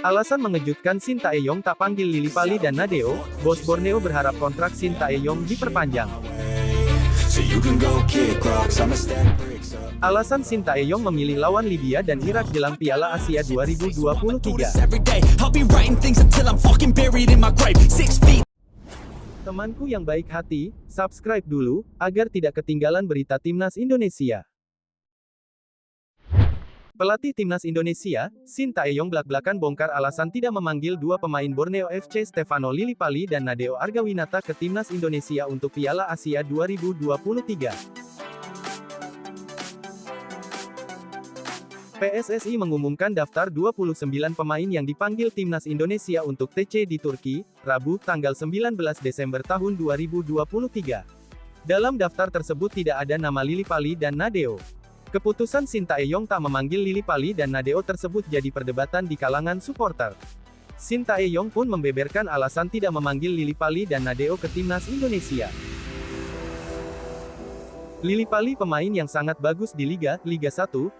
Alasan mengejutkan Shin Tae-yong tak panggil Lily Pali dan Nadeo, bos Borneo berharap kontrak Shin Tae-yong diperpanjang. So you can go kick rocks, I'ma stack bricks up. Alasan Shin Tae-yong memilih lawan Libya dan Irak jelang Piala Asia 2023. Every day, I'll be writing things until I'm fucking buried in my grave. 6 feet. Temanku yang baik hati, subscribe dulu, agar tidak ketinggalan berita Timnas Indonesia. Pelatih Timnas Indonesia, Shin Tae-yong blak-blakan bongkar alasan tidak memanggil dua pemain Borneo FC Stefano Lillipali dan Nadeo Argawinata ke Timnas Indonesia untuk Piala Asia 2023. PSSI mengumumkan daftar 29 pemain yang dipanggil Timnas Indonesia untuk TC di Turki, Rabu, tanggal 19 Desember tahun 2023. Dalam daftar tersebut tidak ada nama Lillipali dan Nadeo. Keputusan Shin Tae-yong tak memanggil Lillipali dan Nadeo tersebut jadi perdebatan di kalangan supporter. Shin Tae-yong pun membeberkan alasan tidak memanggil Lillipali dan Nadeo ke Timnas Indonesia. Lillipali pemain yang sangat bagus di Liga 1,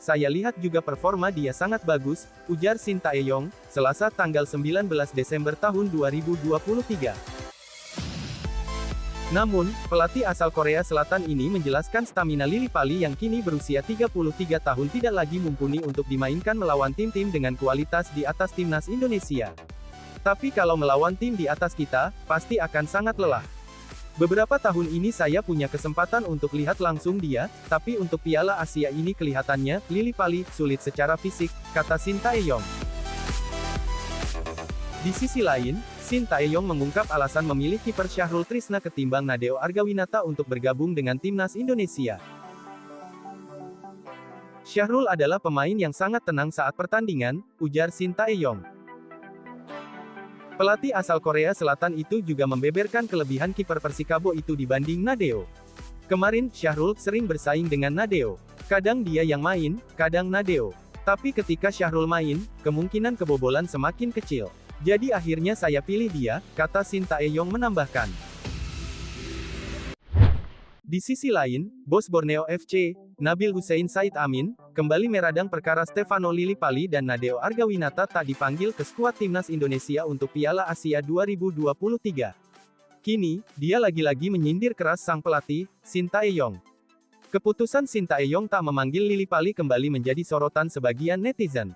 saya lihat juga performa dia sangat bagus, ujar Shin Tae-yong, Selasa tanggal 19 Desember tahun 2023. Namun, pelatih asal Korea Selatan ini menjelaskan stamina Lillipali yang kini berusia 33 tahun tidak lagi mumpuni untuk dimainkan melawan tim-tim dengan kualitas di atas Timnas Indonesia. Tapi kalau melawan tim di atas kita, pasti akan sangat lelah. Beberapa tahun ini saya punya kesempatan untuk lihat langsung dia, tapi untuk Piala Asia ini kelihatannya, Lillipali, sulit secara fisik, kata Shin Tae-yong. Di sisi lain, Shin Tae-yong mengungkap alasan memilih kiper Syahrul Trisna ketimbang Nadeo Argawinata untuk bergabung dengan Timnas Indonesia. Syahrul adalah pemain yang sangat tenang saat pertandingan, ujar Shin Tae-yong. Pelatih asal Korea Selatan itu juga membeberkan kelebihan kiper Persikabo itu dibanding Nadeo. Kemarin, Syahrul sering bersaing dengan Nadeo. Kadang dia yang main, kadang Nadeo. Tapi ketika Syahrul main, kemungkinan kebobolan semakin kecil. Jadi akhirnya saya pilih dia, kata Shin Tae-yong menambahkan. Di sisi lain, bos Borneo FC, Nabil Hussein Said Amin, kembali meradang perkara Stefano Lillipali dan Nadeo Argawinata tak dipanggil ke skuad Timnas Indonesia untuk Piala Asia 2023. Kini, dia lagi-lagi menyindir keras sang pelatih, Shin Tae-yong. Keputusan Shin Tae-yong tak memanggil Lillipali kembali menjadi sorotan sebagian netizen.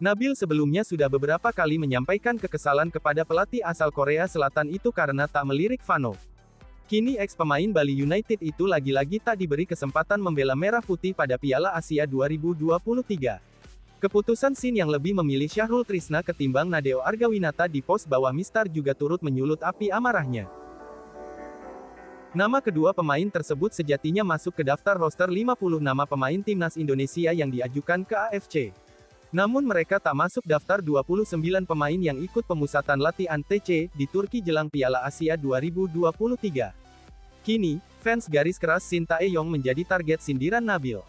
Nabil sebelumnya sudah beberapa kali menyampaikan kekesalan kepada pelatih asal Korea Selatan itu karena tak melirik Vano. Kini ex-pemain Bali United itu lagi-lagi tak diberi kesempatan membela Merah Putih pada Piala Asia 2023. Keputusan Shin yang lebih memilih Syahrul Trisna ketimbang Nadeo Argawinata di pos bawah Mistar juga turut menyulut api amarahnya. Nama kedua pemain tersebut sejatinya masuk ke daftar roster 50 nama pemain Timnas Indonesia yang diajukan ke AFC. Namun mereka tak masuk daftar 29 pemain yang ikut pemusatan latihan TC di Turki jelang Piala Asia 2023. Kini, fans garis keras Shin Tae-yong menjadi target sindiran Nabil.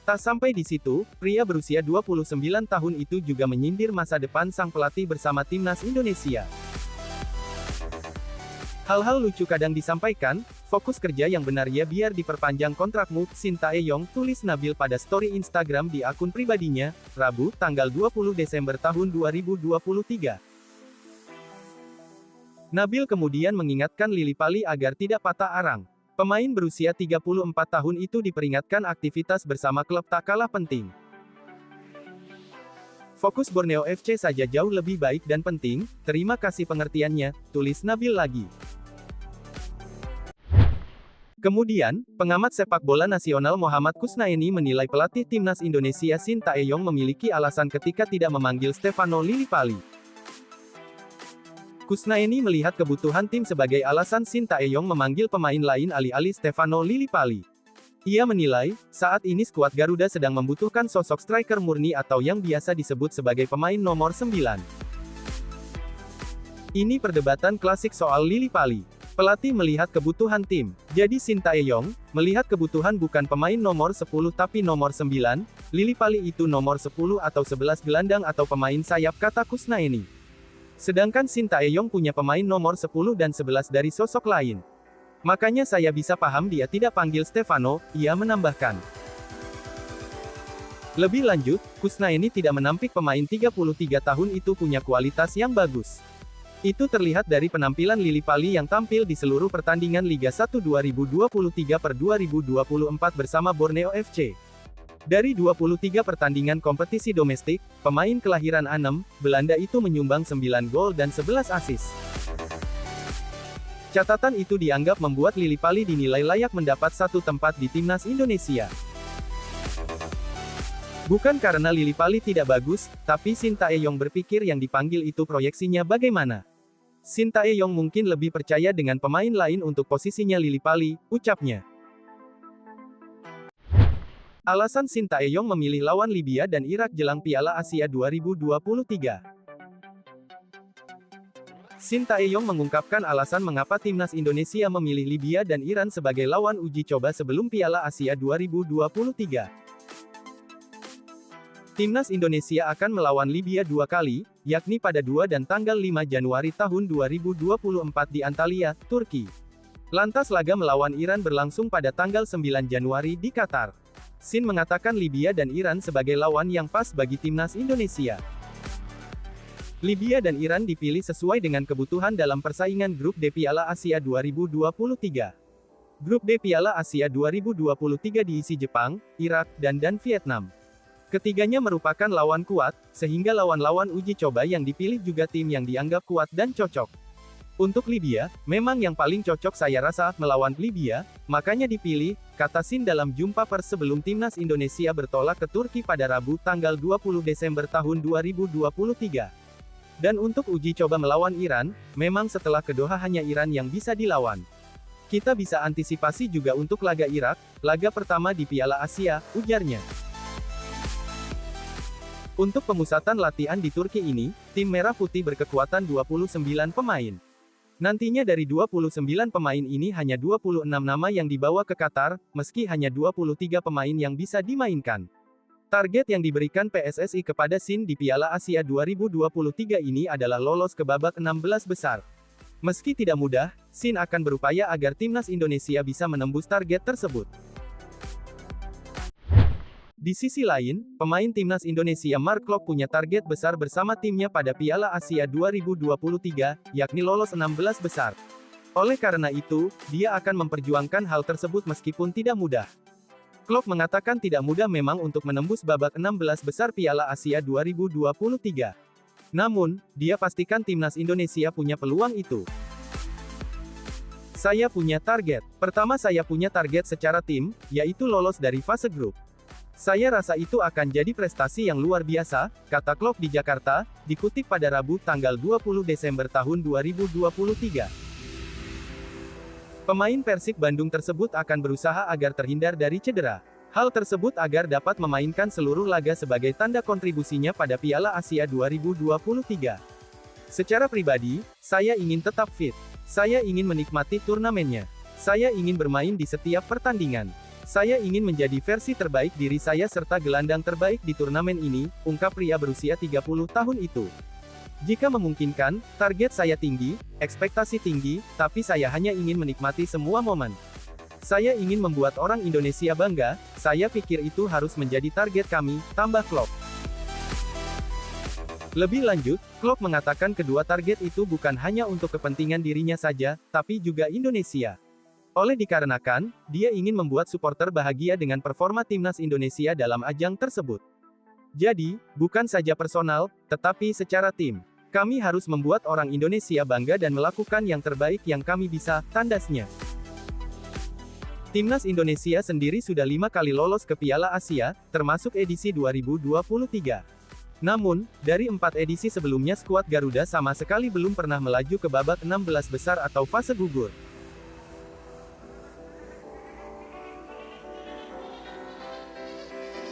Tak sampai di situ, pria berusia 29 tahun itu juga menyindir masa depan sang pelatih bersama Timnas Indonesia. Hal-hal lucu kadang disampaikan, fokus kerja yang benar ya biar diperpanjang kontrakmu, Shin Tae-yong, tulis Nabil pada story Instagram di akun pribadinya, Rabu, tanggal 20 Desember tahun 2023. Nabil kemudian mengingatkan Lillipali agar tidak patah arang. Pemain berusia 34 tahun itu diperingatkan aktivitas bersama klub tak kalah penting. Fokus Borneo FC saja jauh lebih baik dan penting, terima kasih pengertiannya, tulis Nabil lagi. Kemudian, pengamat sepak bola nasional Muhammad Kusnaini menilai pelatih Timnas Indonesia Shin Tae-yong memiliki alasan ketika tidak memanggil Stefano Lillipali. Kusnaini melihat kebutuhan tim sebagai alasan Shin Tae-yong memanggil pemain lain alih-alih Stefano Lillipali. Ia menilai, saat ini skuad Garuda sedang membutuhkan sosok striker murni atau yang biasa disebut sebagai pemain nomor 9. Ini perdebatan klasik soal Lillipali. Pelatih melihat kebutuhan tim. Jadi Shin Tae-yong melihat kebutuhan bukan pemain nomor 10 tapi nomor 9, Lillipali itu nomor 10 atau 11 gelandang atau pemain sayap, kata Kusnaini. Sedangkan Shin Tae-yong punya pemain nomor 10 dan 11 dari sosok lain. Makanya saya bisa paham dia tidak panggil Stefano, ia menambahkan. Lebih lanjut, Kusnaini tidak menampik pemain 33 tahun itu punya kualitas yang bagus. Itu terlihat dari penampilan Lillipali yang tampil di seluruh pertandingan Liga 1 2023/2024 bersama Borneo FC. Dari 23 pertandingan kompetisi domestik, pemain kelahiran Arnhem, Belanda itu menyumbang 9 gol dan 11 assist. Catatan itu dianggap membuat Lillipali dinilai layak mendapat satu tempat di timnas Indonesia. Bukan karena Lillipali tidak bagus, tapi Shin Tae-yong berpikir yang dipanggil itu proyeksinya bagaimana. Shin Tae-yong mungkin lebih percaya dengan pemain lain untuk posisinya Lillipali, ucapnya. Alasan Shin Tae-yong memilih lawan Libya dan Irak jelang Piala Asia 2023. Shin Tae-yong mengungkapkan alasan mengapa timnas Indonesia memilih Libya dan Iran sebagai lawan uji coba sebelum Piala Asia 2023. Timnas Indonesia akan melawan Libya 2 kali, yakni pada 2 dan tanggal 5 Januari tahun 2024 di Antalya, Turki. Lantas laga melawan Iran berlangsung pada tanggal 9 Januari di Qatar. Shin mengatakan Libya dan Iran sebagai lawan yang pas bagi timnas Indonesia. Libya dan Iran dipilih sesuai dengan kebutuhan dalam persaingan Grup D Piala Asia 2023. Grup D Piala Asia 2023 diisi Jepang, Irak, dan Vietnam. Ketiganya merupakan lawan kuat, sehingga lawan-lawan uji coba yang dipilih juga tim yang dianggap kuat dan cocok. Untuk Libya, memang yang paling cocok saya rasa melawan Libya, makanya dipilih, kata Shin dalam jumpa pers sebelum timnas Indonesia bertolak ke Turki pada Rabu tanggal 20 Desember tahun 2023. Dan untuk uji coba melawan Iran, memang setelah ke Doha hanya Iran yang bisa dilawan. Kita bisa antisipasi juga untuk laga Irak, laga pertama di Piala Asia, ujarnya. Untuk pemusatan latihan di Turki ini, tim Merah Putih berkekuatan 29 pemain. Nantinya dari 29 pemain ini hanya 26 nama yang dibawa ke Qatar, meski hanya 23 pemain yang bisa dimainkan. Target yang diberikan PSSI kepada Shin di Piala Asia 2023 ini adalah lolos ke babak 16 besar. Meski tidak mudah, Shin akan berupaya agar timnas Indonesia bisa menembus target tersebut. Di sisi lain, pemain timnas Indonesia Mark Klok punya target besar bersama timnya pada Piala Asia 2023, yakni lolos 16 besar. Oleh karena itu, dia akan memperjuangkan hal tersebut meskipun tidak mudah. Klok mengatakan tidak mudah memang untuk menembus babak 16 besar Piala Asia 2023. Namun, dia pastikan timnas Indonesia punya peluang itu. Saya punya target. Pertama saya punya target secara tim, yaitu lolos dari fase grup. Saya rasa itu akan jadi prestasi yang luar biasa, kata Klok di Jakarta, dikutip pada Rabu tanggal 20 Desember tahun 2023. Pemain Persib Bandung tersebut akan berusaha agar terhindar dari cedera. Hal tersebut agar dapat memainkan seluruh laga sebagai tanda kontribusinya pada Piala Asia 2023. Secara pribadi, saya ingin tetap fit. Saya ingin menikmati turnamennya. Saya ingin bermain di setiap pertandingan. Saya ingin menjadi versi terbaik diri saya serta gelandang terbaik di turnamen ini, ungkap pria berusia 30 tahun itu. Jika memungkinkan, target saya tinggi, ekspektasi tinggi, tapi saya hanya ingin menikmati semua momen. Saya ingin membuat orang Indonesia bangga, saya pikir itu harus menjadi target kami, tambah Klok. Lebih lanjut, Klok mengatakan kedua target itu bukan hanya untuk kepentingan dirinya saja, tapi juga Indonesia. Oleh dikarenakan, dia ingin membuat supporter bahagia dengan performa timnas Indonesia dalam ajang tersebut. Jadi, bukan saja personal, tetapi secara tim. Kami harus membuat orang Indonesia bangga dan melakukan yang terbaik yang kami bisa, tandasnya. Timnas Indonesia sendiri sudah 5 kali lolos ke Piala Asia, termasuk edisi 2023. Namun, dari 4 edisi sebelumnya skuad Garuda sama sekali belum pernah melaju ke babak 16 besar atau fase gugur.